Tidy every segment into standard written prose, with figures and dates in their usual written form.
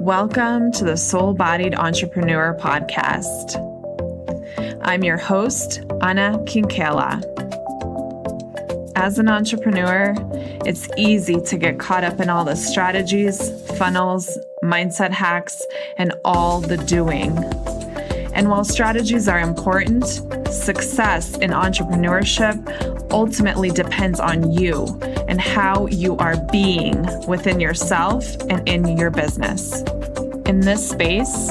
Welcome to the Soul-Bodied Entrepreneur Podcast. I'm your host, Anna Kinkela. As an entrepreneur, it's easy to get caught up in all the strategies, funnels, mindset hacks, and all the doing. And while strategies are important, success in entrepreneurship ultimately depends on you and how you are being within yourself and in your business. In this space,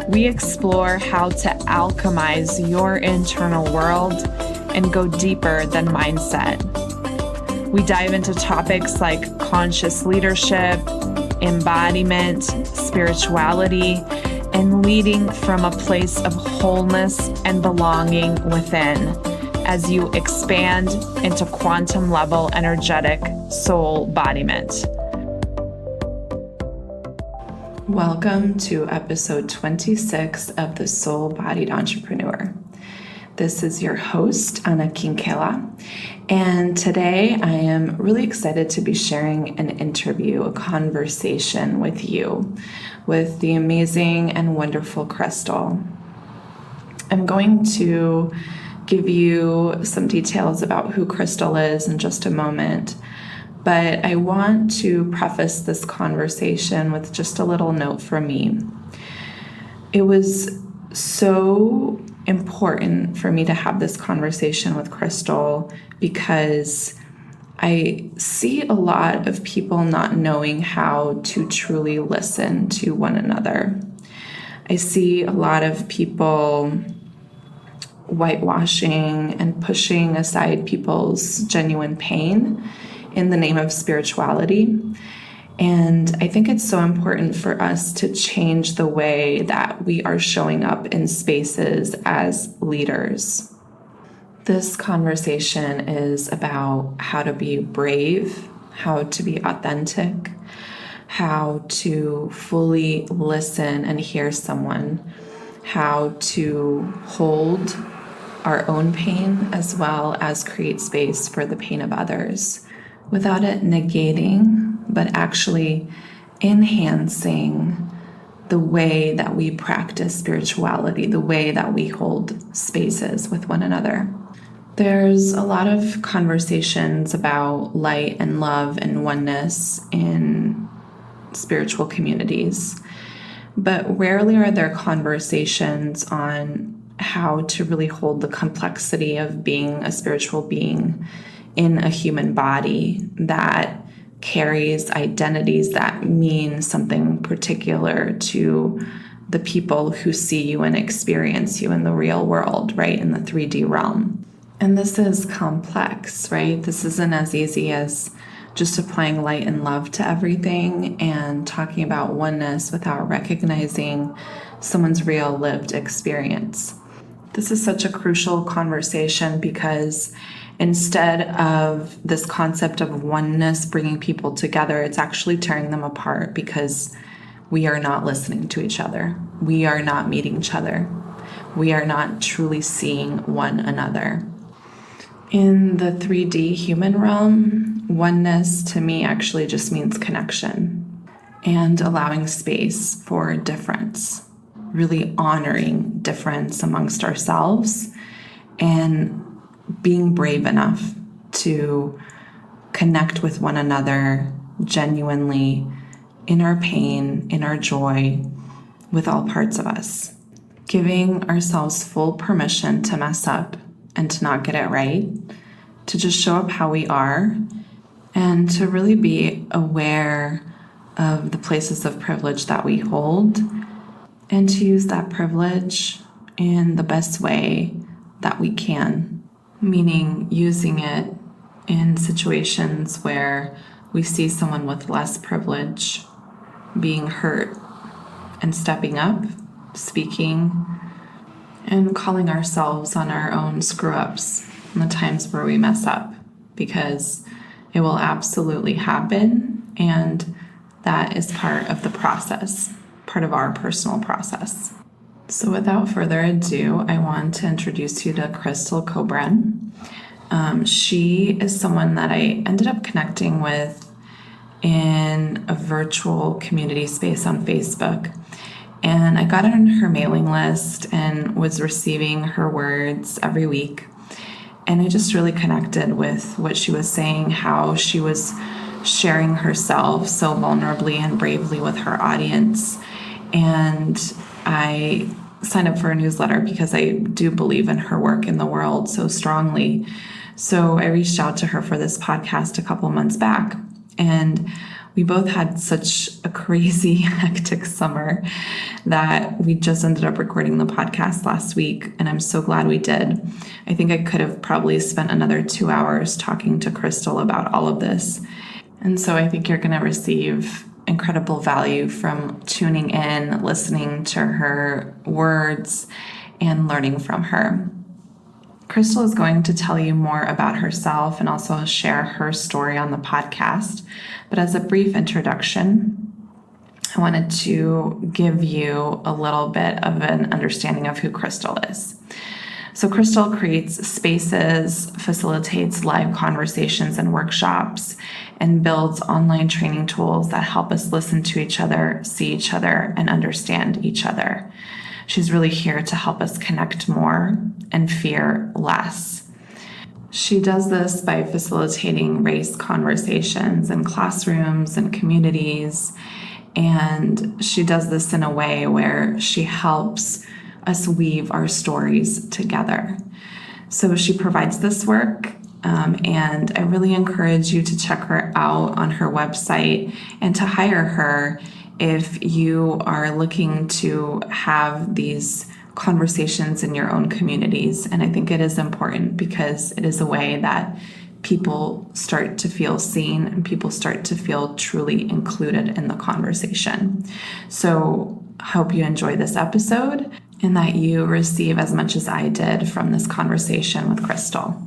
we explore how to alchemize your internal world and go deeper than mindset. We dive into topics like conscious leadership, embodiment, spirituality, and leading from a place of wholeness and belonging within as you expand into quantum level energetic soul embodiment. Welcome to episode 26 of the Soul-Bodied Entrepreneur. This is your host, Anna Kinkela, and today I am really excited to be sharing an interview, a conversation with you, with the amazing and wonderful Krystle. I'm going to give you some details about who Krystle is in just a moment, but I want to preface this conversation with just a little note from me. It was so important for me to have this conversation with Krystle because I see a lot of people not knowing how to truly listen to one another. I see a lot of people whitewashing and pushing aside people's genuine pain in the name of spirituality. And I think it's so important for us to change the way that we are showing up in spaces as leaders. This conversation is about how to be brave, how to be authentic, how to fully listen and hear someone, how to hold our own pain as well as create space for the pain of others without it negating, but actually enhancing the way that we practice spirituality, the way that we hold spaces with one another. There's a lot of conversations about light and love and oneness in spiritual communities, but rarely are there conversations on how to really hold the complexity of being a spiritual being in a human body that carries identities that mean something particular to the people who see you and experience you in the real world, right, in the 3D realm. And this is complex, right? This isn't as easy as just applying light and love to everything and talking about oneness without recognizing someone's real lived experience. This is such a crucial conversation because instead of this concept of oneness bringing people together, it's actually tearing them apart because we are not listening to each other. We are not meeting each other. We are not truly seeing one another. In the 3D human realm, oneness to me actually just means connection and allowing space for difference, really honoring difference amongst ourselves and being brave enough to connect with one another genuinely in our pain, in our joy, with all parts of us. Giving ourselves full permission to mess up and to not get it right, to just show up how we are, and to really be aware of the places of privilege that we hold, and to use that privilege in the best way that we can, meaning using it in situations where we see someone with less privilege being hurt and stepping up, speaking, and calling ourselves on our own screw-ups and the times where we mess up, because it will absolutely happen, and that is part of the process, part of our personal process. So without further ado, I want to introduce you to Krystle Cobran. She is someone that I ended up connecting with in a virtual community space on Facebook. And I got on her mailing list and was receiving her words every week. And I just really connected with what she was saying, how she was sharing herself so vulnerably and bravely with her audience. And I signed up for a newsletter because I do believe in her work in the world so strongly. So I reached out to her for this podcast a couple months back. And we both had such a crazy, hectic summer that we just ended up recording the podcast last week, and I'm so glad we did. I think I could have probably spent another 2 hours talking to Krystle about all of this. And so I think you're going to receive incredible value from tuning in, listening to her words, and learning from her. Krystle is going to tell you more about herself and also share her story on the podcast. But as a brief introduction, I wanted to give you a little bit of an understanding of who Krystle is. So Krystle creates spaces, facilitates live conversations and workshops, and builds online training tools that help us listen to each other, see each other, and understand each other. She's really here to help us connect more and fear less. She does this by facilitating race conversations in classrooms and communities. And she does this in a way where she helps us weave our stories together. So she provides this work, and I really encourage you to check her out on her website and to hire her if you are looking to have these conversations in your own communities. And I think it is important because it is a way that people start to feel seen and people start to feel truly included in the conversation. So I hope you enjoy this episode and that you receive as much as I did from this conversation with Krystle.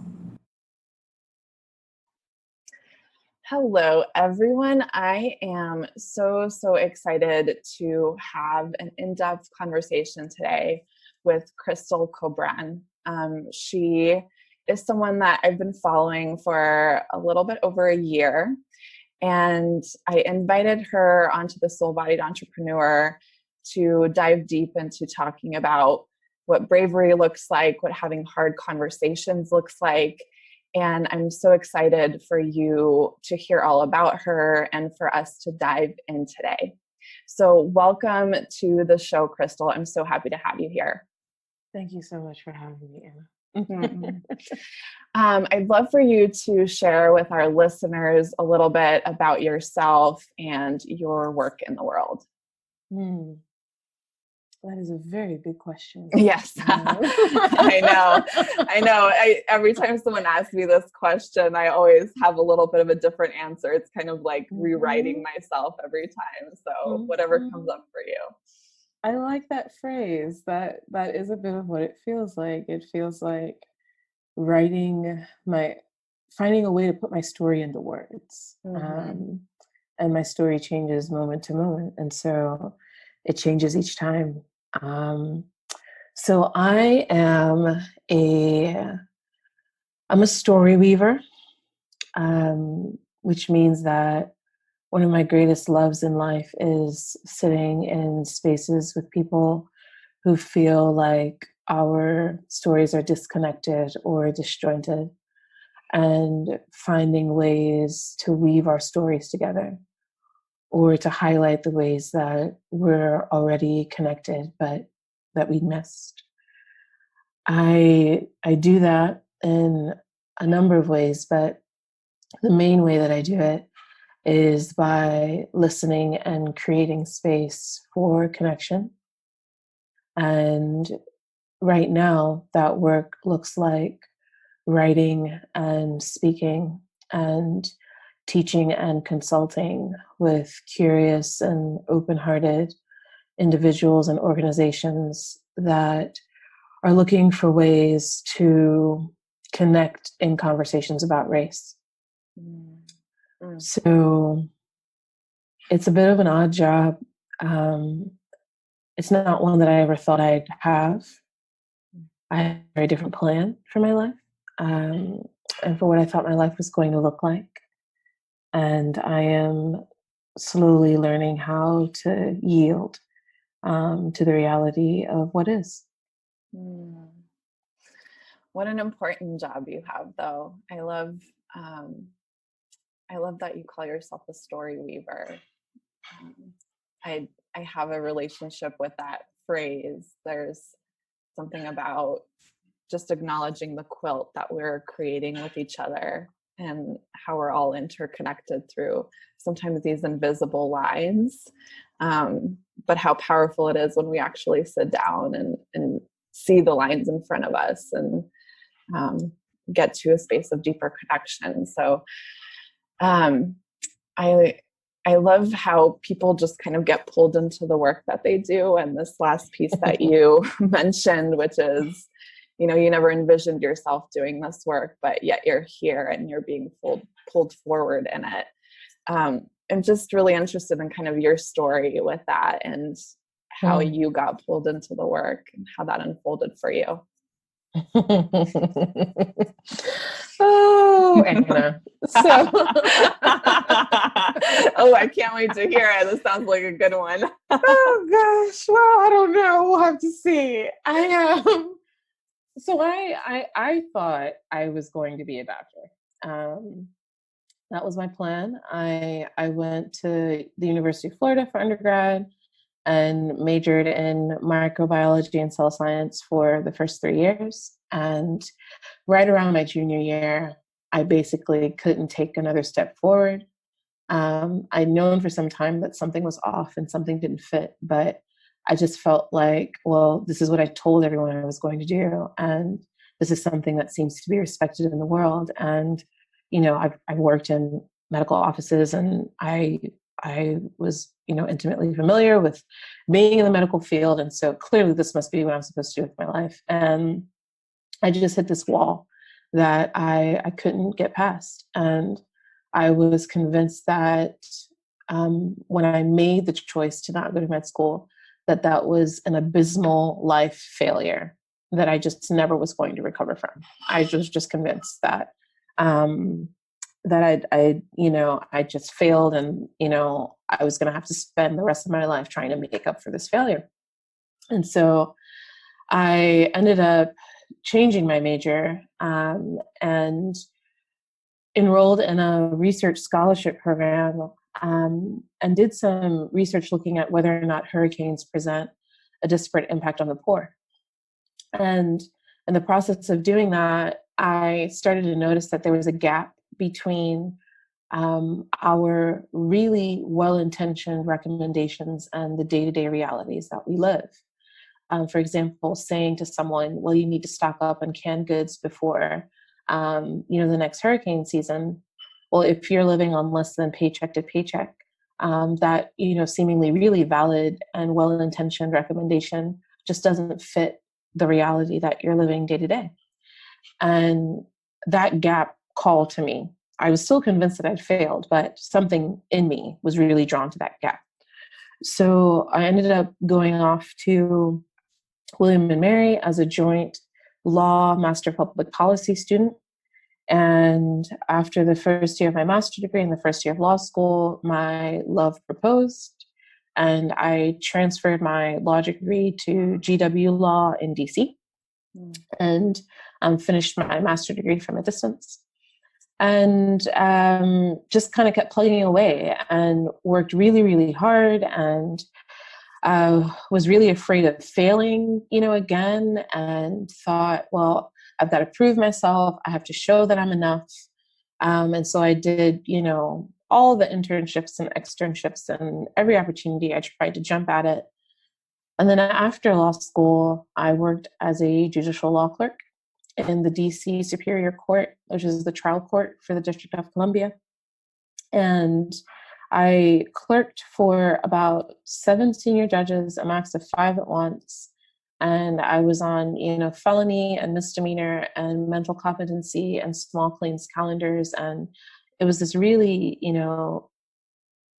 Hello, everyone. I am so excited to have an in-depth conversation today with Krystle Cobran. She is someone that I've been following for a little bit over a year, and I invited her onto the Soul-Bodied Entrepreneur to dive deep into talking about what bravery looks like, what having hard conversations looks like. And I'm so excited for you to hear all about her and for us to dive in today. So welcome to the show, Krystle. I'm so happy to have you here. Thank you so much for having me, Anna. I'd love for you to share with our listeners a little bit about yourself and your work in the world. That is a very big question. Yes, I know. Every time someone asks me this question, I always have a little bit of a different answer. It's kind of like rewriting myself every time. So whatever comes up for you. I like that phrase. That is a bit of what it feels like. It feels like finding a way to put my story into words. And my story changes moment to moment. And so it changes each time. So I am I'm a story weaver, which means that one of my greatest loves in life is sitting in spaces with people who feel like our stories are disconnected or disjointed, and finding ways to weave our stories together or to highlight the ways that we're already connected but that we missed. I do that in a number of ways, but the main way that I do it is by listening and creating space for connection. And right now, that work looks like writing and speaking and teaching and consulting with curious and open-hearted individuals and organizations that are looking for ways to connect in conversations about race. So it's a bit of an odd job. It's not one that I ever thought I'd have. I had a very different plan for my life, and for what I thought my life was going to look like. And I am slowly learning how to yield to the reality of what is. Mm. What an important job you have, though. Um, I love that you call yourself a story weaver. Um, I have a relationship with that phrase. There's something about just acknowledging the quilt that we're creating with each other and how we're all interconnected through sometimes these invisible lines. But how powerful it is when we actually sit down and see the lines in front of us and um, get to a space of deeper connection. So um, I I love how people just kind of get pulled into the work that they do. And this last piece that you mentioned, which is, you never envisioned yourself doing this work, but yet you're here and you're being pulled forward in it. I'm just really interested in kind of your story with that and how you got pulled into the work and how that unfolded for you. Oh, Anna. So, oh, I can't wait to hear it. This sounds like a good one. oh gosh. Well, I don't know. We'll have to see. So I thought I was going to be a doctor. That was my plan. I went to the University of Florida for undergrad and majored in microbiology and cell science for the first 3 years. And right around my junior year, I basically couldn't take another step forward. I'd known for some time that something was off and something didn't fit, but I just felt like, well, this is what I told everyone I was going to do. And this is something that seems to be respected in the world. And, I've worked in medical offices and I was, intimately familiar with being in the medical field. And so clearly this must be what I'm supposed to do with my life. And I just hit this wall that I couldn't get past. And I was convinced that when I made the choice to not go to med school, that was an abysmal life failure that I just never was going to recover from. I was just convinced that I just failed, and I was going to have to spend the rest of my life trying to make up for this failure. And so I ended up changing my major and enrolled in a research scholarship program and did some research looking at whether or not hurricanes present a disparate impact on the poor. And in the process of doing that, I started to notice that there was a gap between our really well-intentioned recommendations and the day-to-day realities that we live. For example, saying to someone, well, you need to stock up on canned goods before, the next hurricane season. Well, if you're living on less than paycheck to paycheck, that, seemingly really valid and well-intentioned recommendation just doesn't fit the reality that you're living day to day. And that gap called to me. I was still convinced that I'd failed, but something in me was really drawn to that gap. So I ended up going off to William and Mary as a joint law master public policy student. And after the first year of my master's degree and the first year of law school, my love proposed. And I transferred my law degree to GW Law in DC and finished my master's degree from a distance. And just kind of kept plugging away and worked really, really hard and was really afraid of failing, again, and thought, well, I've got to prove myself. I have to show that I'm enough. And so I did, all the internships and externships and every opportunity I tried to jump at it. And then after law school, I worked as a judicial law clerk in the DC Superior Court, which is the trial court for the District of Columbia. And I clerked for about 7 senior judges, a max of 5 at once. And I was on, felony and misdemeanor and mental competency and small claims calendars. And it was this really,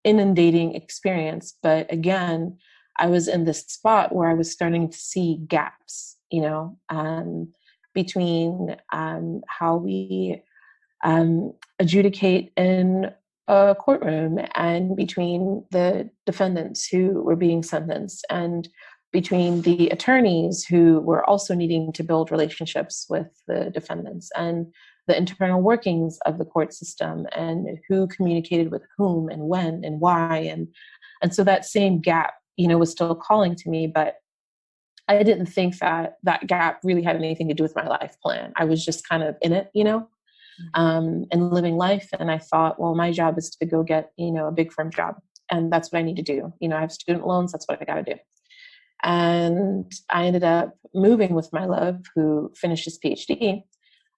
inundating experience. But again, I was in this spot where I was starting to see gaps, between how we adjudicate in a courtroom, and between the defendants who were being sentenced, and between the attorneys who were also needing to build relationships with the defendants, and the internal workings of the court system, and who communicated with whom and when and why. And so that same gap, was still calling to me, but I didn't think that that gap really had anything to do with my life plan. I was just kind of in it, and living life. And I thought, well, my job is to go get, a big firm job. And that's what I need to do. I have student loans. That's what I got to do. And I ended up moving with my love, who finished his PhD,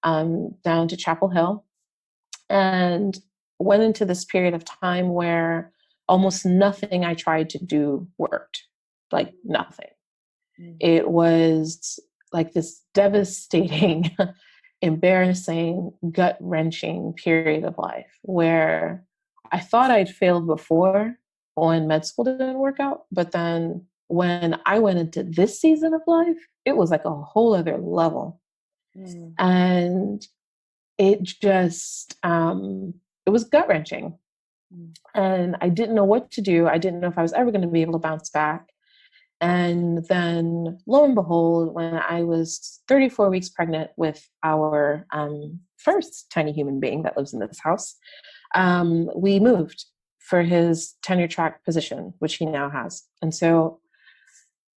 down to Chapel Hill, and went into this period of time where almost nothing I tried to do worked, like nothing. It was like this devastating, embarrassing, gut-wrenching period of life where I thought I'd failed before when med school didn't work out. But then when I went into this season of life, it was like a whole other level. And it just, it was gut-wrenching. And I didn't know what to do. I didn't know if I was ever going to be able to bounce back. And then, lo and behold, when I was 34 weeks pregnant with our first tiny human being that lives in this house, we moved for his tenure track position, which he now has. And so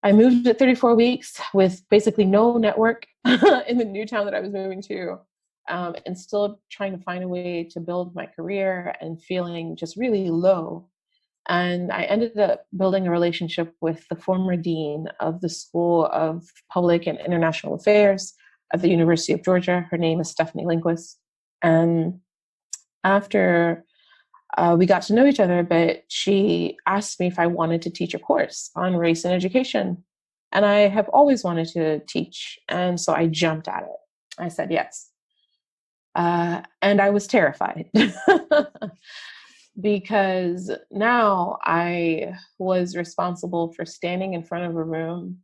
I moved at 34 weeks with basically no network in the new town that I was moving to, and still trying to find a way to build my career and feeling just really low. And I ended up building a relationship with the former dean of the School of Public and International Affairs at the University of Georgia. Her name is Stephanie Lindquist. And after we got to know each other a bit, she asked me if I wanted to teach a course on race and education. And I have always wanted to teach. And so I jumped at it. I said yes. And I was terrified. Because now I was responsible for standing in front of a room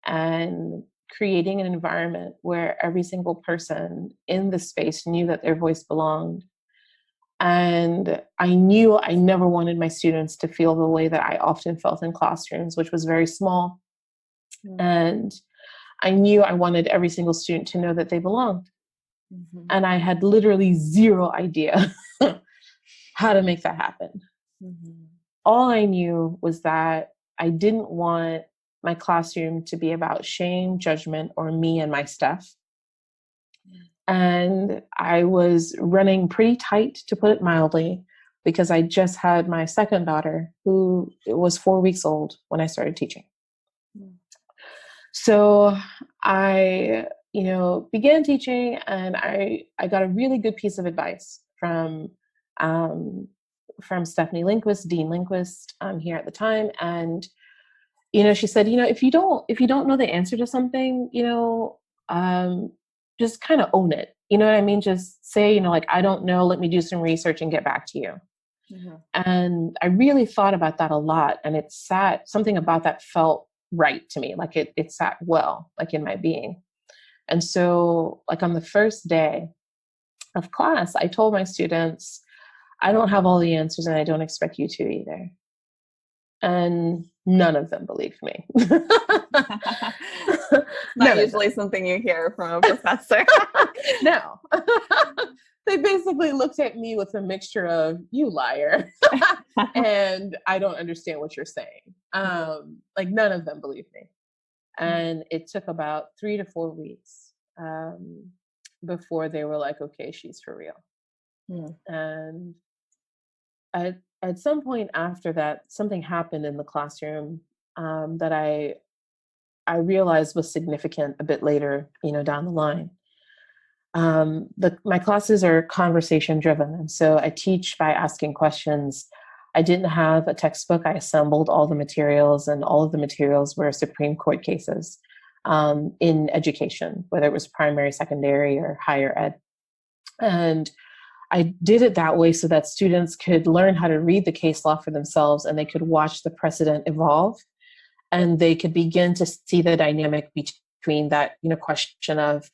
and creating an environment where every single person in the space knew that their voice belonged. And I knew I never wanted my students to feel the way that I often felt in classrooms, which was very small. And I knew I wanted every single student to know that they belonged. And I had literally zero idea how to make that happen. All I knew was that I didn't want my classroom to be about shame, judgment, or me and my stuff. And I was running pretty tight, to put it mildly, because I just had my second daughter, who was 4 weeks old when I started teaching. So I, began teaching, and I got a really good piece of advice from Stephanie Lindquist, Dean Lindquist, here at the time. And, she said, if you don't know the answer to something, just kind of own it. You know what I mean? Just say, I don't know, let me do some research and get back to you. And I really thought about that a lot. And something about that felt right to me. Like it sat well, like in my being. And so like on the first day of class, I told my students, I don't have all the answers, and I don't expect you to either. And none of them believed me. Not usually something you hear from a professor. No. They basically looked at me with a mixture of, you liar, and I don't understand what you're saying. Like none of them believed me. And it took about 3 to 4 weeks before they were like, okay, she's for real. And at some point after that, something happened in the classroom that I realized was significant a bit later, down the line. My classes are conversation driven. And so I teach by asking questions. I didn't have a textbook. I assembled all the materials, and all of the materials were Supreme Court cases in education, whether it was primary, secondary, or higher ed. And I did it that way so that students could learn how to read the case law for themselves, and they could watch the precedent evolve, and they could begin to see the dynamic between that, question of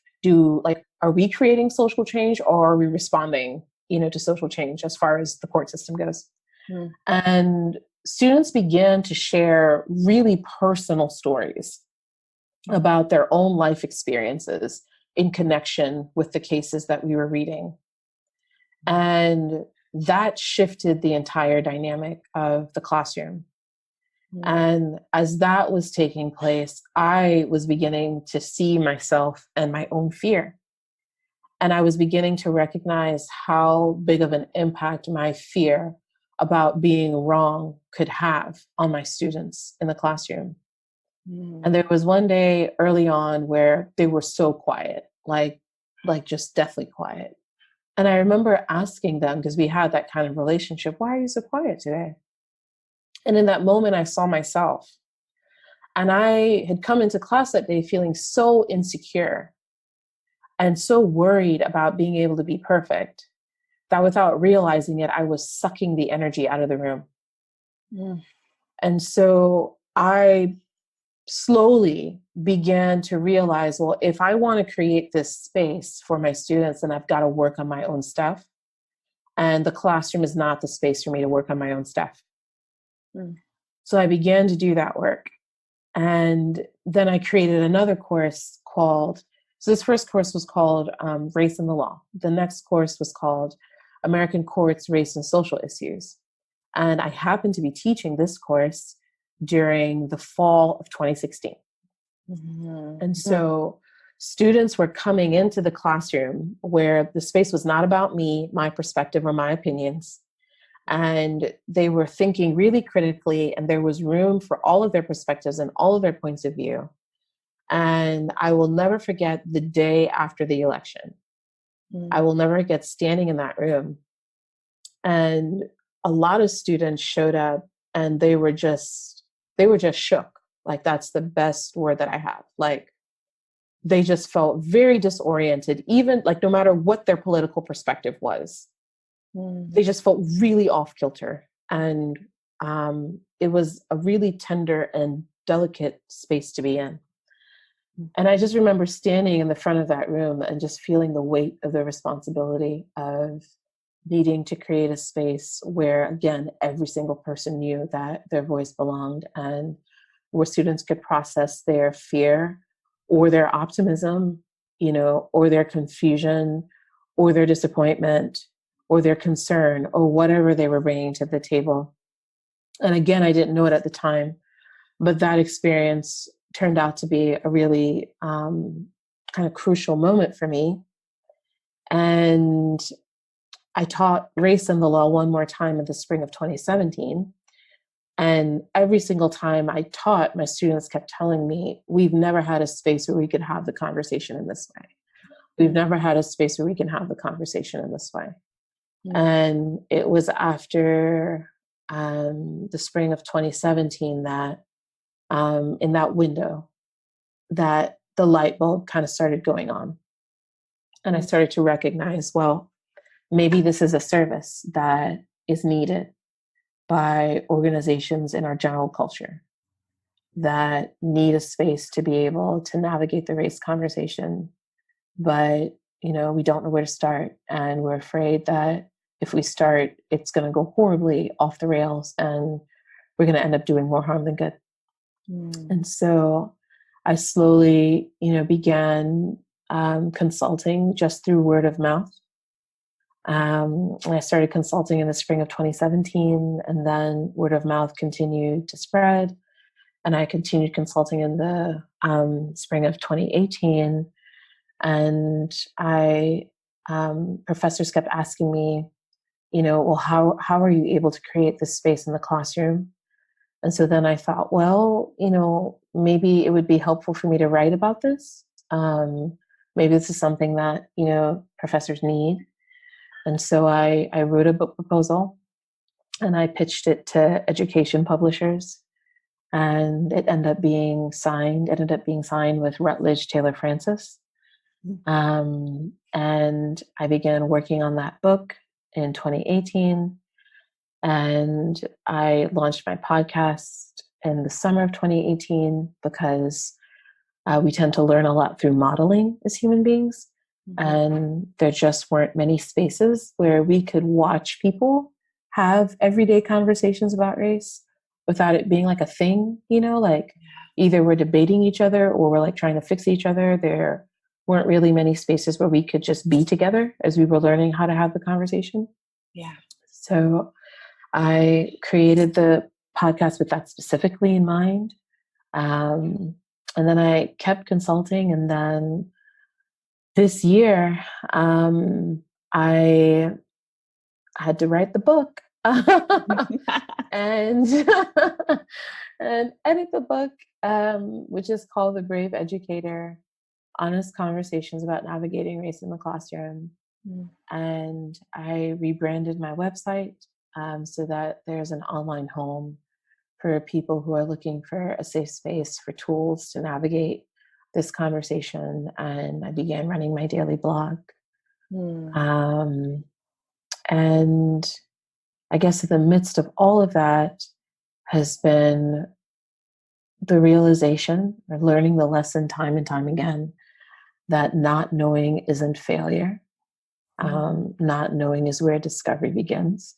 are we creating social change, or are we responding to social change as far as the court system goes. Mm. And students began to share really personal stories about their own life experiences in connection with the cases that we were reading. And that shifted the entire dynamic of the classroom. And as that was taking place, I was beginning to see myself and my own fear. And I was beginning to recognize how big of an impact my fear about being wrong could have on my students in the classroom. And there was one day early on where they were so quiet, like just deathly quiet. And I remember asking them, because we had that kind of relationship, why are you so quiet today? And in that moment, I saw myself. And I had come into class that day feeling so insecure and so worried about being able to be perfect that without realizing it, I was sucking the energy out of the room. And so I slowly began to realize, well, if I want to create this space for my students, then I've got to work on my own stuff. And the classroom is not the space for me to work on my own stuff. So I began to do that work. And then I created another course so this first course was called Race and the Law. The next course was called American Courts, Race and Social Issues. And I happened to be teaching this course during the fall of 2016. And so students were coming into the classroom where the space was not about me, my perspective, or my opinions. And they were thinking really critically, and there was room for all of their perspectives and all of their points of view. And I will never forget the day after the election. I will never forget standing in that room. And a lot of students showed up and they were just shook. Like, that's the best word that I have. Like, they just felt very disoriented, even like no matter what their political perspective was. They just felt really off kilter. And it was a really tender and delicate space to be in. And I just remember standing in the front of that room and just feeling the weight of the responsibility of needing to create a space where, again, every single person knew that their voice belonged, and where students could process their fear or their optimism, or their confusion or their disappointment or their concern or whatever they were bringing to the table. And again, I didn't know it at the time, but that experience turned out to be a really kind of crucial moment for me. And I taught Race and the Law one more time in the spring of 2017. And every single time I taught, my students kept telling me, we've never had a space where we could have the conversation in this way. We've never had a space where we can have the conversation in this way. And it was after the spring of 2017 that in that window that the light bulb kind of started going on. And I started to recognize, well, maybe this is a service that is needed by organizations in our general culture that need a space to be able to navigate the race conversation. But, we don't know where to start. And we're afraid that if we start, it's going to go horribly off the rails and we're going to end up doing more harm than good. And so I slowly, began consulting just through word of mouth. I started consulting in the spring of 2017, and then word of mouth continued to spread. And I continued consulting in the spring of 2018. And professors kept asking me, well, how are you able to create this space in the classroom? And so then I thought, well, maybe it would be helpful for me to write about this. Maybe this is something that, professors need. And so I wrote a book proposal and I pitched it to education publishers, and it ended up being signed. It ended up being signed with Routledge Taylor Francis. And I began working on that book in 2018. And I launched my podcast in the summer of 2018 because we tend to learn a lot through modeling as human beings. And there just weren't many spaces where we could watch people have everyday conversations about race without it being like a thing, like either we're debating each other or we're like trying to fix each other. There weren't really many spaces where we could just be together as we were learning how to have the conversation. Yeah. So I created the podcast with that specifically in mind. And then I kept consulting. And then this year, I had to write the book and and edit the book, which is called The Brave Educator: Honest Conversations about Navigating Race in the Classroom. And I rebranded my website so that there's an online home for people who are looking for a safe space for tools to navigate this conversation. And I began running my daily blog. And I guess in the midst of all of that has been the realization, or learning the lesson time and time again, that not knowing isn't failure. Not knowing is where discovery begins.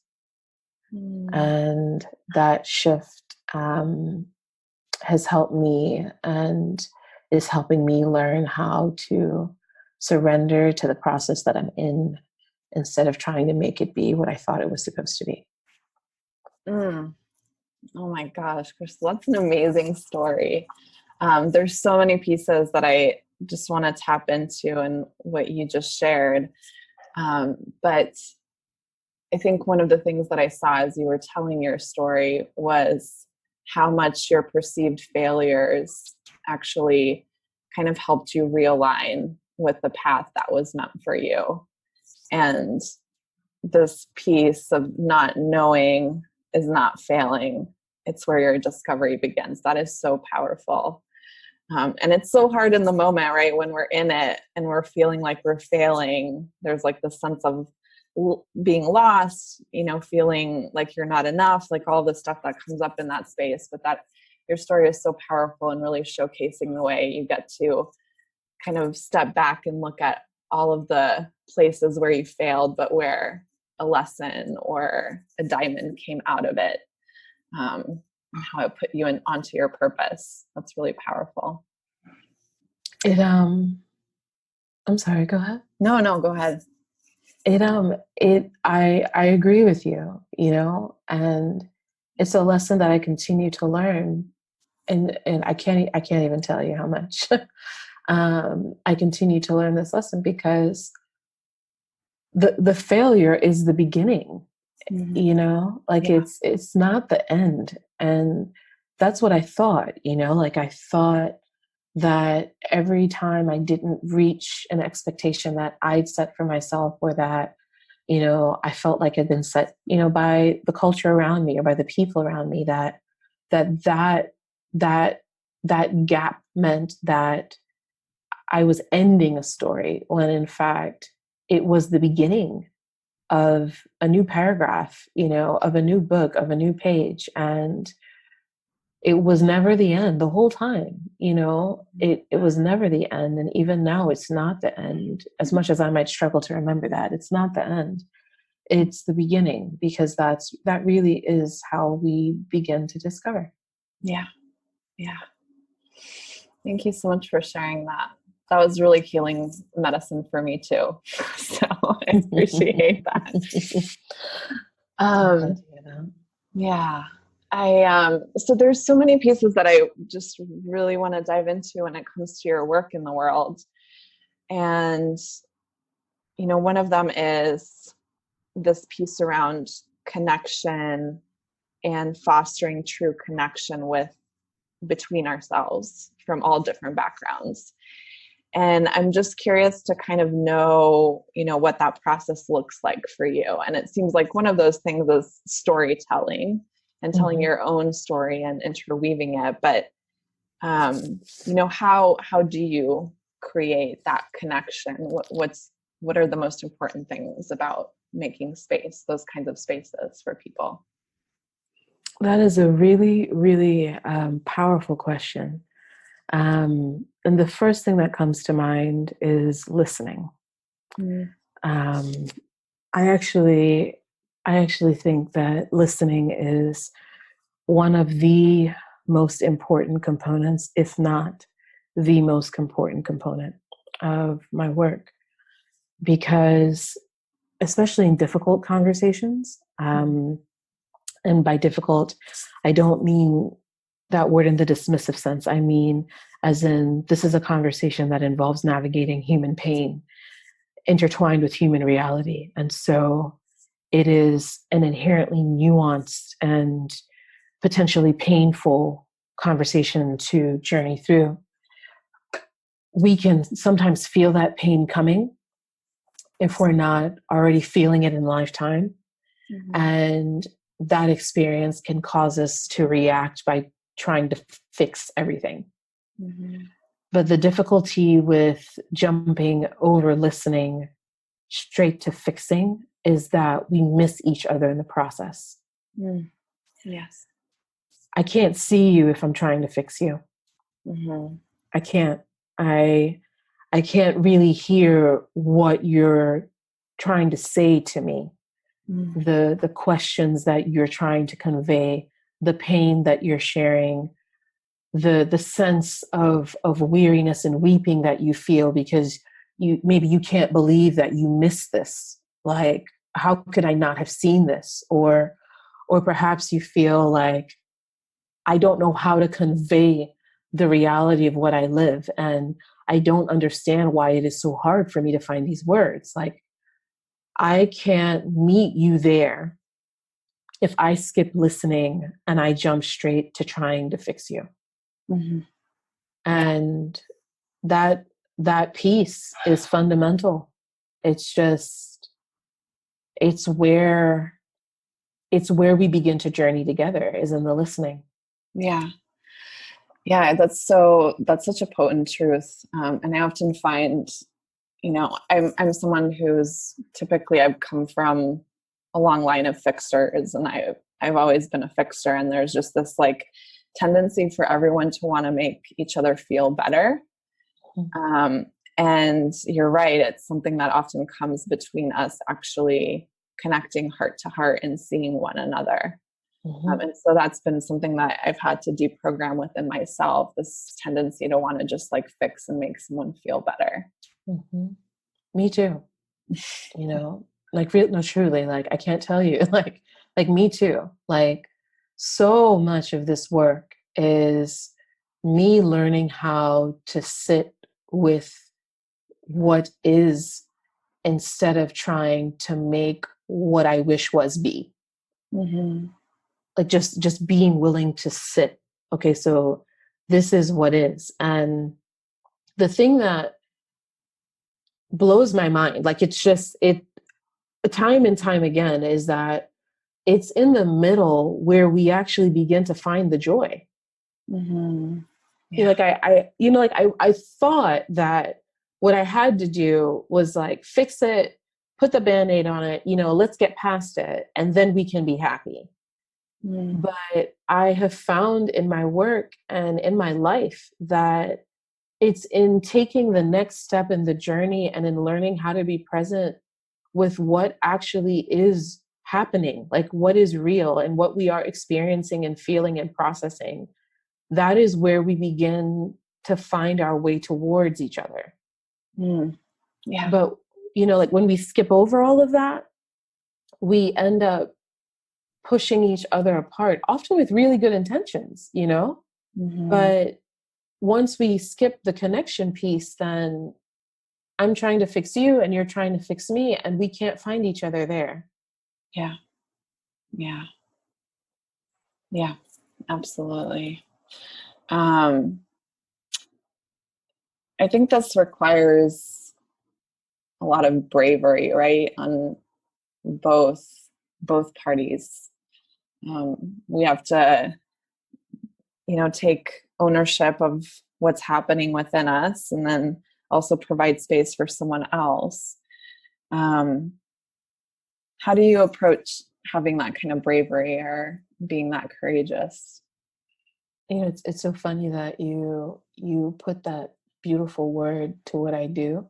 And that shift has helped me and is helping me learn how to surrender to the process that I'm in instead of trying to make it be what I thought it was supposed to be. Oh my gosh, Krystle, that's an amazing story. There's so many pieces that I just want to tap into in what you just shared. But I think one of the things that I saw as you were telling your story was how much your perceived failures actually kind of helped you realign with the path that was meant for you. And this piece of not knowing is not failing. It's where your discovery begins. That is so powerful. And it's so hard in the moment, right? When we're in it and we're feeling like we're failing, there's like the sense of being lost, feeling like you're not enough, like all the stuff that comes up in that space. But that your story is so powerful and really showcasing the way you get to kind of step back and look at all of the places where you failed, but where a lesson or a diamond came out of it, and how it put you onto your purpose. That's really powerful. I'm sorry, go ahead. No, go ahead. I agree with you, and it's a lesson that I continue to learn, and I can't even tell you how much. I continue to learn this lesson because the failure is the beginning, it's not the end. And that's what I thought, I thought that every time I didn't reach an expectation that I'd set for myself, or that, I felt like I'd been set, by the culture around me or by the people around me, that gap meant that I was ending a story, when in fact it was the beginning of a new paragraph, of a new book, of a new page. And it was never the end the whole time, it was never the end. And even now, it's not the end. As much as I might struggle to remember that, it's not the end. It's the beginning, because that really is how we begin to discover. Yeah. Thank you so much for sharing that. That was really healing medicine for me too. So I appreciate that. Yeah. So there's so many pieces that I just really want to dive into when it comes to your work in the world. And, one of them is this piece around connection and fostering true connection between ourselves from all different backgrounds. And I'm just curious to kind of know, what that process looks like for you. And it seems like one of those things is storytelling and telling your own story and interweaving it. But, how do you create that connection? What are the most important things about making space, those kinds of spaces for people? That is a really, really powerful question. And the first thing that comes to mind is listening. Mm. Um, I actually, I actually think that listening is one of the most important components, if not the most important component of my work, because especially in difficult conversations, and by difficult, I don't mean that word in the dismissive sense. I mean, as in, this is a conversation that involves navigating human pain intertwined with human reality. And so it is an inherently nuanced and potentially painful conversation to journey through. We can sometimes feel that pain coming if we're not already feeling it in lifetime. Mm-hmm. And that experience can cause us to react by trying to fix everything. Mm-hmm. But the difficulty with jumping over listening straight to fixing is that we miss each other in the process. Mm. Yes. I can't see you if I'm trying to fix you. Mm-hmm. I can't. I can't really hear what you're trying to say to me. Mm. The questions that you're trying to convey, the pain that you're sharing, the sense of weariness and weeping that you feel because maybe you can't believe that you missed this. Like, how could I not have seen this? Or perhaps you feel like I don't know how to convey the reality of what I live, and I don't understand why it is so hard for me to find these words. Like, I can't meet you there if I skip listening and I jump straight to trying to fix you. Mm-hmm. And that piece is fundamental. It's just, it's where we begin to journey together, is in the listening. Yeah. Yeah, that's such a potent truth. And I often find, I'm someone who's typically, I've come from a long line of fixers, and I've always been a fixer. And there's just this like tendency for everyone to want to make each other feel better. And you're right, it's something that often comes between us actually connecting heart to heart and seeing one another. Mm-hmm. And so that's been something that I've had to deprogram within myself, this tendency to want to just like fix and make someone feel better. Mm-hmm. Me too. Like, no, truly, like, I can't tell you, like me too. Like, so much of this work is me learning how to sit with what is, instead of trying to make what I wish was be. Mm-hmm. Like, just being willing to sit. Okay, so this is what is. And the thing that blows my mind, like, it's just, it time and time again, is that it's in the middle where we actually begin to find the joy. Mm-hmm. Yeah. I thought that what I had to do was like fix it, put the Band-Aid on it, let's get past it, and then we can be happy. Mm-hmm. But I have found in my work and in my life that it's in taking the next step in the journey and in learning how to be present with what actually is happening, like what is real and what we are experiencing and feeling and processing. That is where we begin to find our way towards each other. Mm. Yeah. But, like, when we skip over all of that, we end up pushing each other apart, often with really good intentions, Mm-hmm. But once we skip the connection piece, then I'm trying to fix you and you're trying to fix me, and we can't find each other there. Yeah. Yeah. Yeah. Absolutely. I think this requires a lot of bravery, right? On both parties. We have to, take ownership of what's happening within us, and then also provide space for someone else. How do you approach having that kind of bravery or being that courageous? It's so funny that you put that beautiful word to what I do,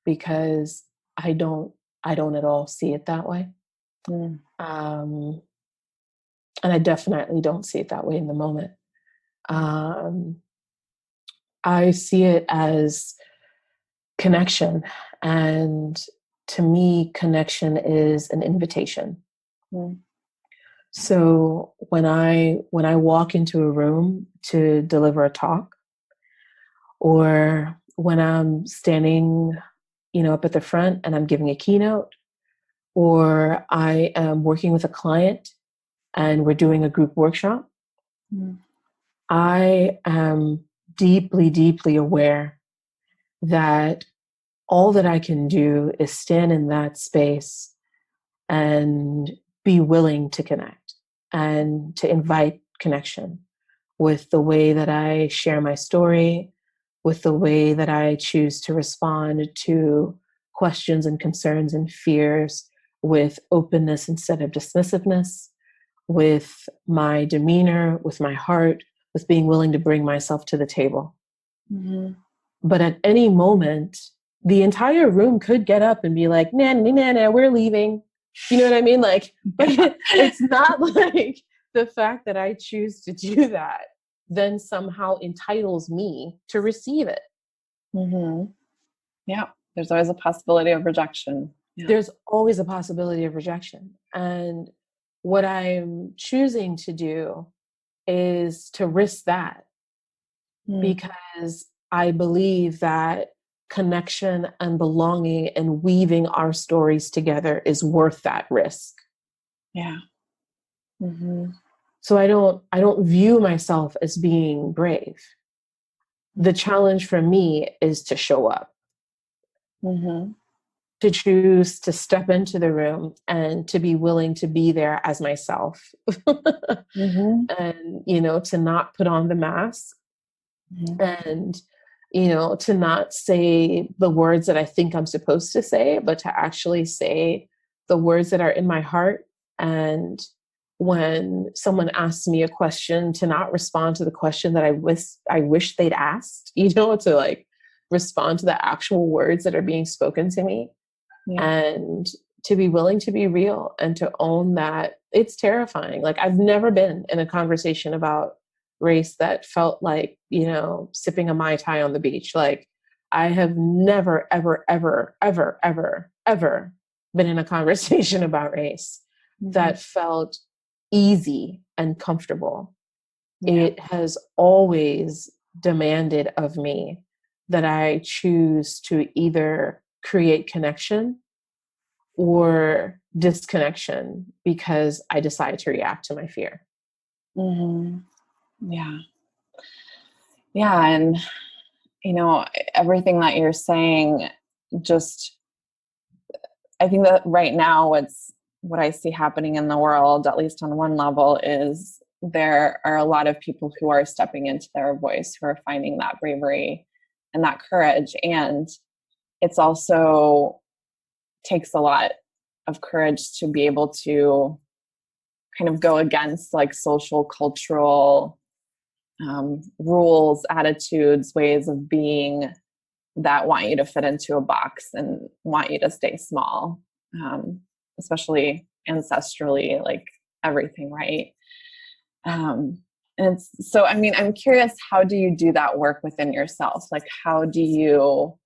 because I don't at all see it that way. Mm. And I definitely don't see it that way in the moment. I see it as connection. And to me, connection is an invitation. Mm. So when I walk into a room to deliver a talk, or when I'm standing, up at the front and I'm giving a keynote, or I am working with a client and we're doing a group workshop, Mm. I am deeply, deeply aware that all that I can do is stand in that space and be willing to connect and to invite connection with the way that I share my story, with the way that I choose to respond to questions and concerns and fears, with openness instead of dismissiveness, with my demeanor, with my heart, with being willing to bring myself to the table. Mm-hmm. But at any moment, the entire room could get up and be like, nah, nah, nah, nah, we're leaving. You know what I mean? Like, but it's not like the fact that I choose to do that then somehow entitles me to receive it. Mm-hmm. Yeah, there's always a possibility of rejection. Yeah. There's always a possibility of rejection. And what I'm choosing to do is to risk that, because I believe that connection and belonging and weaving our stories together is worth that risk. Yeah. Mm-hmm. So I don't view myself as being brave. The challenge for me is to show up, Mm-hmm. to choose to step into the room and to be willing to be there as myself. Mm-hmm. And, to not put on the mask, Mm-hmm. and, to not say the words that I think I'm supposed to say, but to actually say the words that are in my heart. And when someone asks me a question, to not respond to the question that I wish they'd asked, to like respond to the actual words that are being spoken to me. Yeah. And to be willing to be real and to own that it's terrifying. Like, I've never been in a conversation about race that felt like, sipping a Mai Tai on the beach. Like, I have never, ever, ever, ever, ever, ever been in a conversation about race that felt easy and comfortable. Yeah. It has always demanded of me that I choose to either create connection or disconnection because I decide to react to my fear. Mm-hmm. Yeah. Yeah. And, everything that you're saying, I think that right now what I see happening in the world, at least on one level, is there are a lot of people who are stepping into their voice, who are finding that bravery and that courage. And it's also takes a lot of courage to be able to kind of go against like social, cultural rules, attitudes, ways of being that want you to fit into a box and want you to stay small, especially ancestrally, like everything, right? And so, I'm curious, how do you do that work within yourself? Like, how do you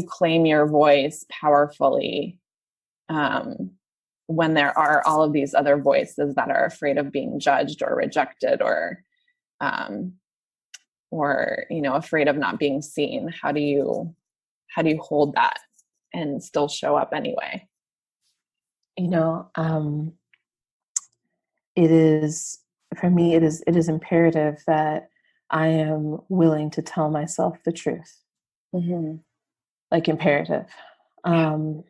claim your voice powerfully when there are all of these other voices that are afraid of being judged or rejected, or afraid of not being seen? How do you hold that and still show up anyway? It is, for me, it is imperative that I am willing to tell myself the truth. Mm-hmm. Like, imperative. And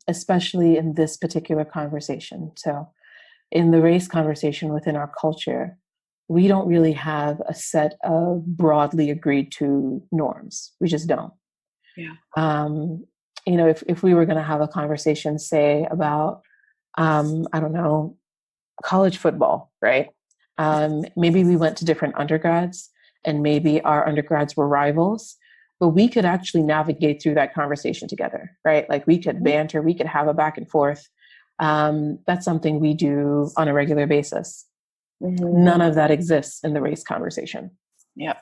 especially in this particular conversation. So in the race conversation within our culture, we don't really have a set of broadly agreed to norms. We just don't. Yeah. If we were going to have a conversation, say, about, I don't know, college football, right? Maybe we went to different undergrads, and maybe our undergrads were rivals, but we could actually navigate through that conversation together, right? Like we could banter, we could have a back and forth. That's something we do on a regular basis. None of that exists in the race conversation. Yep.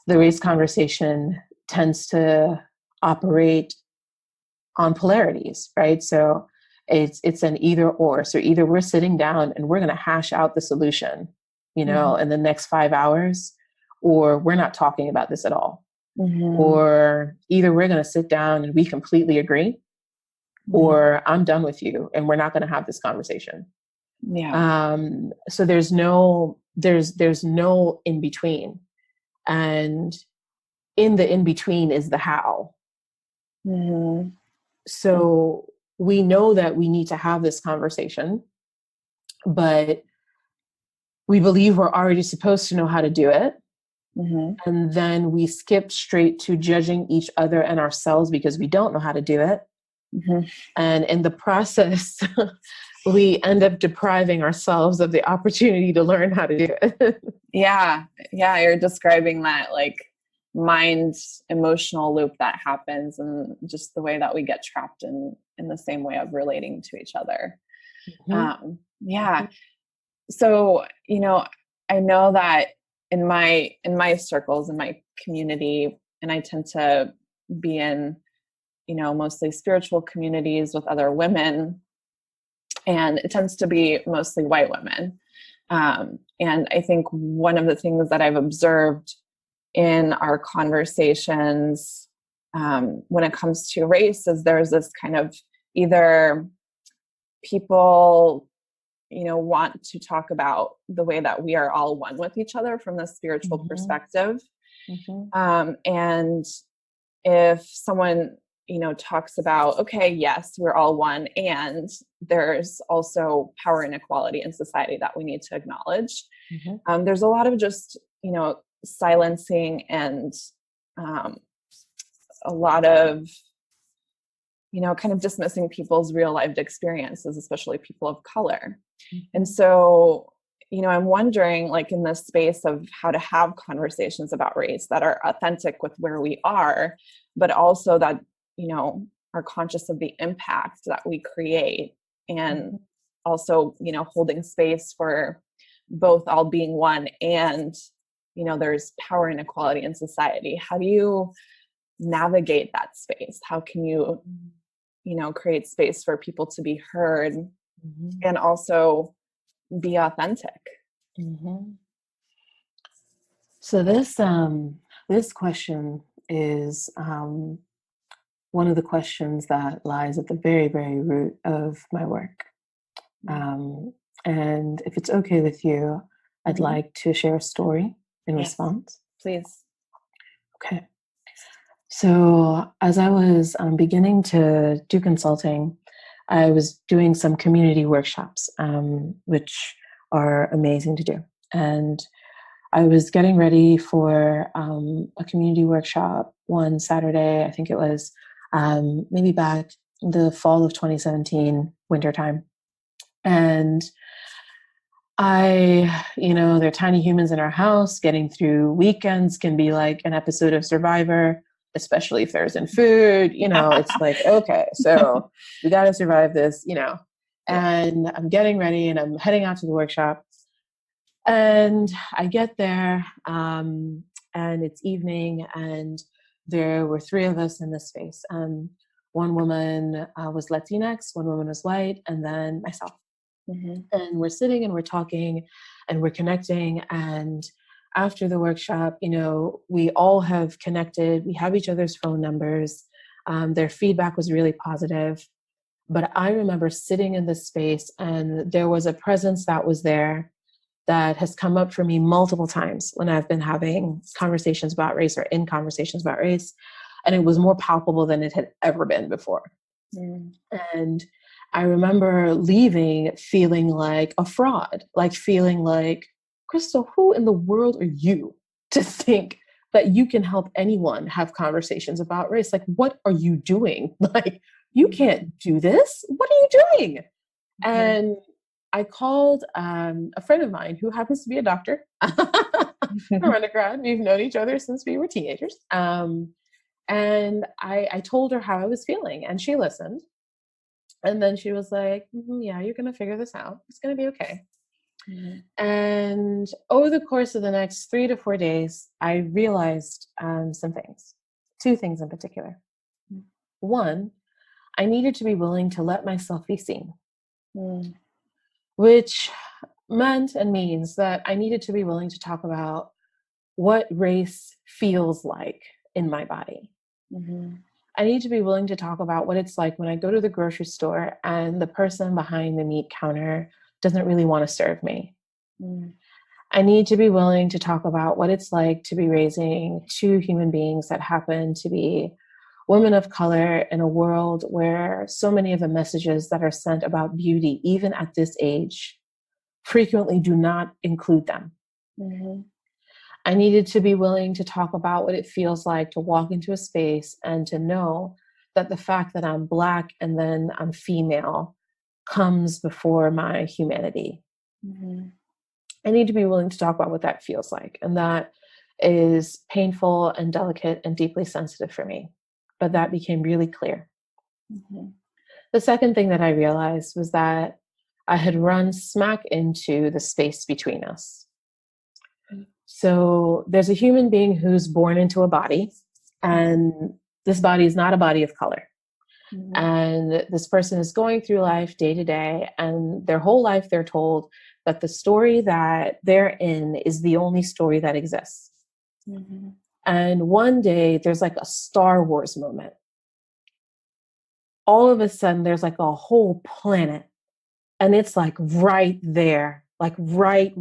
The race conversation tends to operate on polarities, right? So it's an either or. So either we're sitting down and we're going to hash out the solution, in the next 5 hours, or we're not talking about this at all. Or either we're going to sit down and we completely agree, or I'm done with you and we're not going to have this conversation. Yeah. So there's no in between, and in the in between is the how. So we know that we need to have this conversation, but we believe we're already supposed to know how to do it. And then we skip straight to judging each other and ourselves because we don't know how to do it. And in the process, we end up depriving ourselves of the opportunity to learn how to do it. Yeah. You're describing that like mind emotional loop that happens, and just the way that we get trapped in the same way of relating to each other. So, I know that in my circles, in my community, and I tend to be in, mostly spiritual communities with other women, and it tends to be mostly white women. And I think one of the things that I've observed in our conversations when it comes to race is there's this kind of either people, want to talk about the way that we are all one with each other from the spiritual perspective. And if someone, talks about, okay, yes, we're all one, and there's also power inequality in society that we need to acknowledge. There's a lot of just, silencing and a lot of, kind of dismissing people's real lived experiences, especially people of color. And so, I'm wondering, like, in this space of how to have conversations about race that are authentic with where we are, but also that, are conscious of the impact that we create, and also, holding space for both all being one and, there's power inequality in society. How do you navigate that space? How can you, create space for people to be heard and also be authentic? So this question is one of the questions that lies at the very, very root of my work. And if it's okay with you, I'd like to share a story in response. Please. Okay. So as I was beginning to do consulting, I was doing some community workshops, which are amazing to do. And I was getting ready for a community workshop one Saturday. I think it was maybe back the fall of 2017, wintertime. And they're tiny humans in our house. Getting through weekends can be like an episode of Survivor, especially if there's in food. It's like, okay, so we got to survive this, And I'm getting ready and I'm heading out to the workshop. And I get there and it's evening, and there were 3 of us in this space. One woman was Latinx, one woman was white, and then myself. And we're sitting and we're talking and we're connecting. And after the workshop, we all have connected. We have each other's phone numbers. Their feedback was really positive. But I remember sitting in this space, and there was a presence that was there that has come up for me multiple times when I've been having conversations about race or in conversations about race. And it was more palpable than it had ever been before. And I remember leaving feeling like a fraud, like feeling like, Krystle, who in the world are you to think that you can help anyone have conversations about race? Like, what are you doing? Like, you can't do this. What are you doing? And I called a friend of mine who happens to be a doctor from undergrad. We've known each other since we were teenagers. And I told her how I was feeling, and she listened. And then she was like, yeah, you're going to figure this out. It's going to be okay. And over the course of the next 3 to 4 days, I realized some things, 2 things in particular. One, I needed to be willing to let myself be seen, which meant and means that I needed to be willing to talk about what race feels like in my body. I need to be willing to talk about what it's like when I go to the grocery store and the person behind the meat counter doesn't really want to serve me. I need to be willing to talk about what it's like to be raising 2 human beings that happen to be women of color in a world where so many of the messages that are sent about beauty, even at this age, frequently do not include them. I needed to be willing to talk about what it feels like to walk into a space and to know that the fact that I'm Black and then I'm female comes before my humanity. I need to be willing to talk about what that feels like. And that is painful and delicate and deeply sensitive for me. But that became really clear. The second thing that I realized was that I had run smack into the space between us. So there's a human being who's born into a body, and this body is not a body of color. And this person is going through life day to day, and their whole life they're told that the story that they're in is the only story that exists. And one day there's like a Star Wars moment. All of a sudden there's like a whole planet, and it's like right there, like right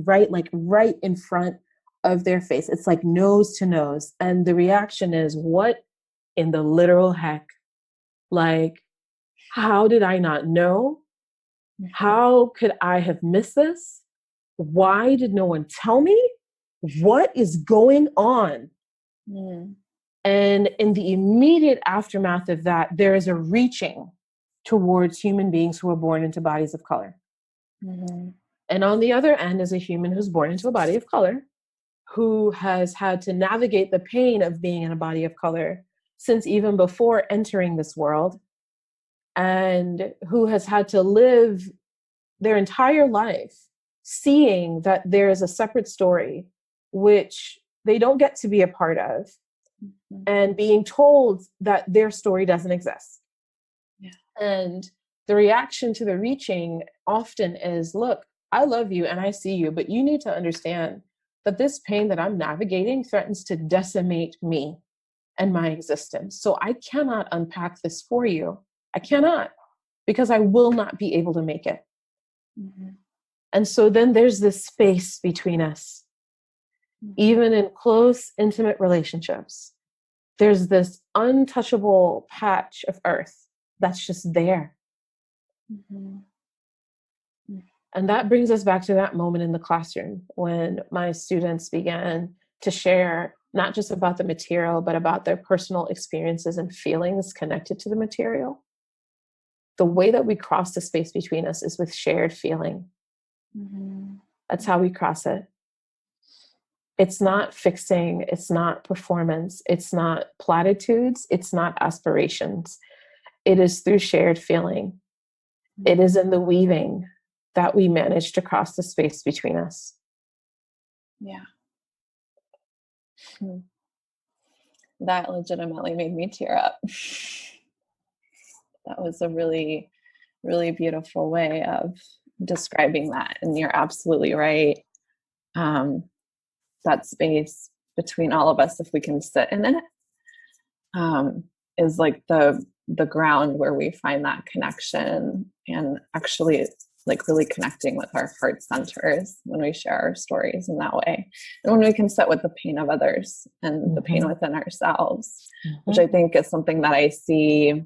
in front of their face. It's like nose to nose. And the reaction is, what in the literal heck? Like, how did I not know? How could I have missed this? Why did no one tell me? What is going on? And in the immediate aftermath of that, there is a reaching towards human beings who are born into bodies of color. And on the other end is a human who's born into a body of color, who has had to navigate the pain of being in a body of color since even before entering this world, and who has had to live their entire life seeing that there is a separate story which they don't get to be a part of, and being told that their story doesn't exist. And the reaction to the reaching often is, look, I love you and I see you, but you need to understand that this pain that I'm navigating threatens to decimate me and my existence. So I cannot unpack this for you. I cannot, because I will not be able to make it. And so then there's this space between us. Even in close, intimate relationships, there's this untouchable patch of earth that's just there. And that brings us back to that moment in the classroom when my students began to share not just about the material, but about their personal experiences and feelings connected to the material. The way that we cross the space between us is with shared feeling. That's how we cross it. It's not fixing, it's not performance, it's not platitudes, it's not aspirations. It is through shared feeling. It is in the weaving that we manage to cross the space between us. That legitimately made me tear up. That was a really, really beautiful way of describing that. And you're absolutely right. That space between all of us, if we can sit in it, is like the ground where we find that connection, and actually like really connecting with our heart centers when we share our stories in that way. And when we can sit with the pain of others and the pain within ourselves, which I think is something that I see.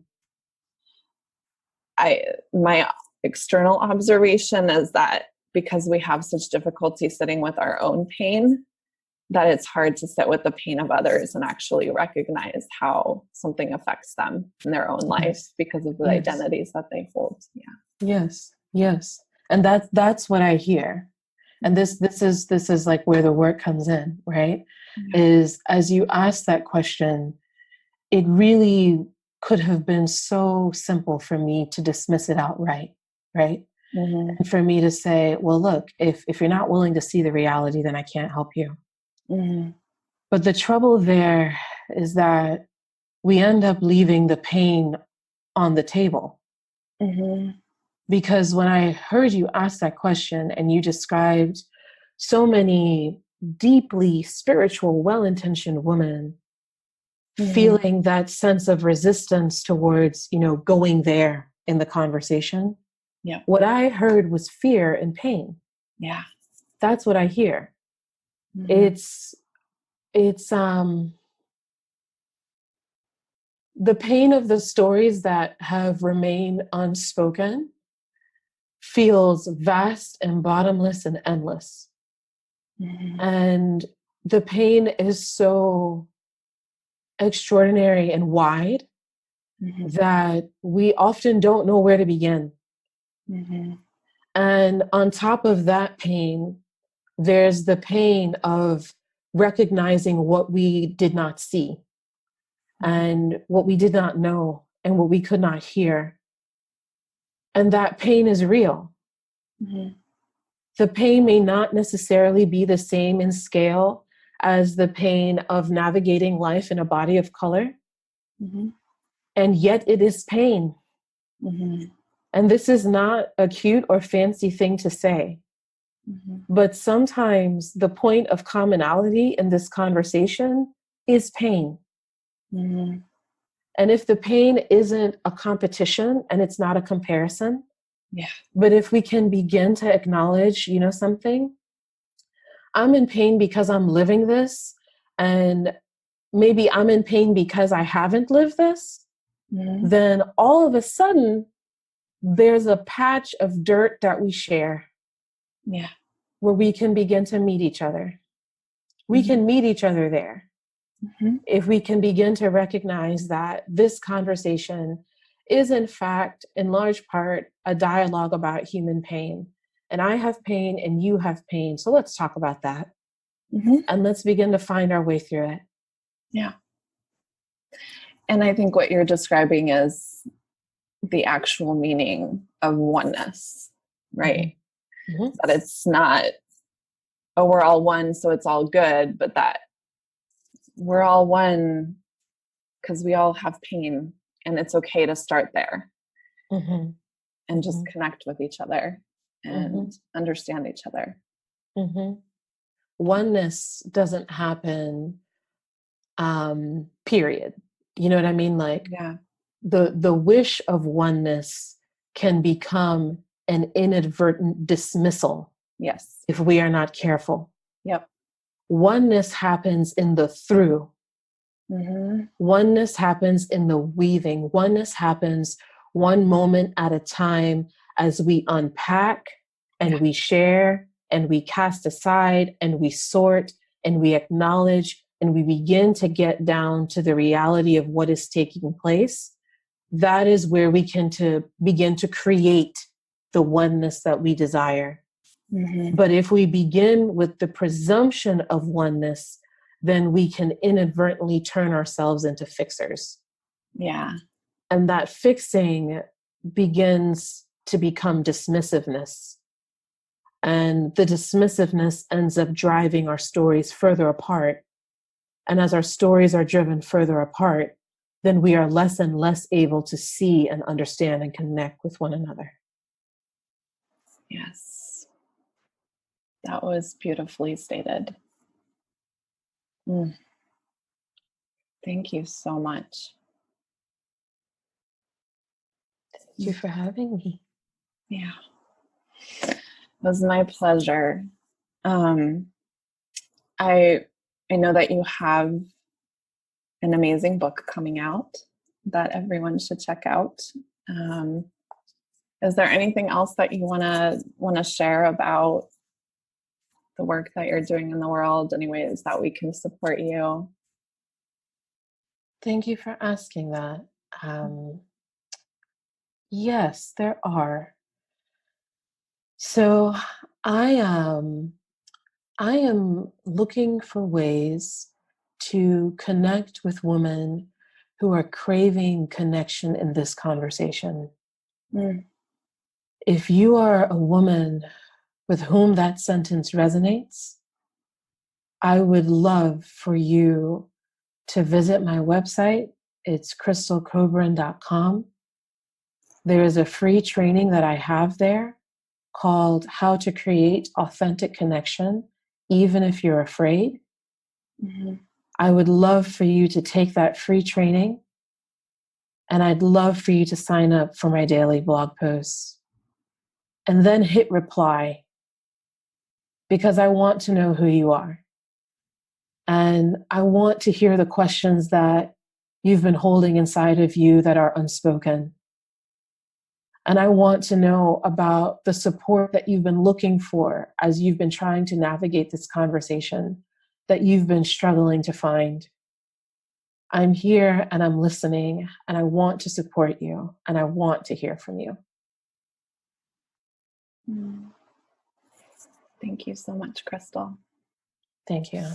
My external observation is that because we have such difficulty sitting with our own pain, that it's hard to sit with the pain of others and actually recognize how something affects them in their own life because of the identities that they hold. Yes. And that's what I hear. And this is like where the work comes in, right? Is as you ask that question, it really could have been so simple for me to dismiss it outright, right? Mm-hmm. And for me to say, well, look, if you're not willing to see the reality, then I can't help you. Mm-hmm. But the trouble there is that we end up leaving the pain on the table. Mm-hmm. Because when I heard you ask that question and you described so many deeply spiritual, well-intentioned women feeling that sense of resistance towards, going there in the conversation, Yeah. what I heard was fear and pain. Yeah. That's what I hear. Mm-hmm. It's the pain of the stories that have remained unspoken feels vast and bottomless and endless. Mm-hmm. And the pain is so extraordinary and wide Mm-hmm. that we often don't know where to begin. Mm-hmm. And on top of that pain, there's the pain of recognizing what we did not see and what we did not know and what we could not hear. And that pain is real. Mm-hmm. The pain may not necessarily be the same in scale as the pain of navigating life in a body of color. Mm-hmm. And yet it is pain. Mm-hmm. And this is not a cute or fancy thing to say. Mm-hmm. But sometimes the point of commonality in this conversation is pain. Mm-hmm. And if the pain isn't a competition and it's not a comparison, Yeah. but if we can begin to acknowledge, something, I'm in pain because I'm living this, and maybe I'm in pain because I haven't lived this, Mm-hmm. then all of a sudden, there's a patch of dirt that we share Yeah. where we can begin to meet each other. We Mm-hmm. can meet each other there. Mm-hmm. If we can begin to recognize that this conversation is, in fact, in large part, a dialogue about human pain. And I have pain and you have pain. So let's talk about that. Mm-hmm. And let's begin to find our way through it. Yeah. And I think what you're describing is the actual meaning of oneness, right? Mm-hmm. That it's not, oh, we're all one, so it's all good, but that we're all one because we all have pain, and it's okay to start there Mm-hmm. and just connect with each other and Mm-hmm. understand each other. Mm-hmm. Oneness doesn't happen, period. You know what I mean? Like Yeah. the wish of oneness can become an inadvertent dismissal Yes. if we are not careful. Yep. Oneness happens in the through. Mm-hmm. Oneness happens in the weaving. Oneness happens one moment at a time as we unpack and we share and we cast aside and we sort and we acknowledge and we begin to get down to the reality of what is taking place. That is where we can begin to create the oneness that we desire. Mm-hmm. But if we begin with the presumption of oneness, then we can inadvertently turn ourselves into fixers. Yeah. And that fixing begins to become dismissiveness. And the dismissiveness ends up driving our stories further apart. And as our stories are driven further apart, then we are less and less able to see and understand and connect with one another. Yes. That was beautifully stated. Mm. Thank you so much. Thank you for having me. Yeah. It was my pleasure. I know that you have an amazing book coming out that everyone should check out. Is there anything else that you wanna share about the work that you're doing in the world? Any ways that we can support you? Thank you for asking that. Yes, there are. So I am looking for ways to connect with women who are craving connection in this conversation. Mm. If you are a woman with whom that sentence resonates, I would love for you to visit my website. It's krystlecobran.com. There is a free training that I have there called How to Create Authentic Connection, Even If You're Afraid. Mm-hmm. I would love for you to take that free training, and I'd love for you to sign up for my daily blog posts. And then hit reply, because I want to know who you are. And I want to hear the questions that you've been holding inside of you that are unspoken. And I want to know about the support that you've been looking for as you've been trying to navigate this conversation that you've been struggling to find. I'm here and I'm listening, and I want to support you, and I want to hear from you. Mm. Thank you so much, Krystle. Thank you.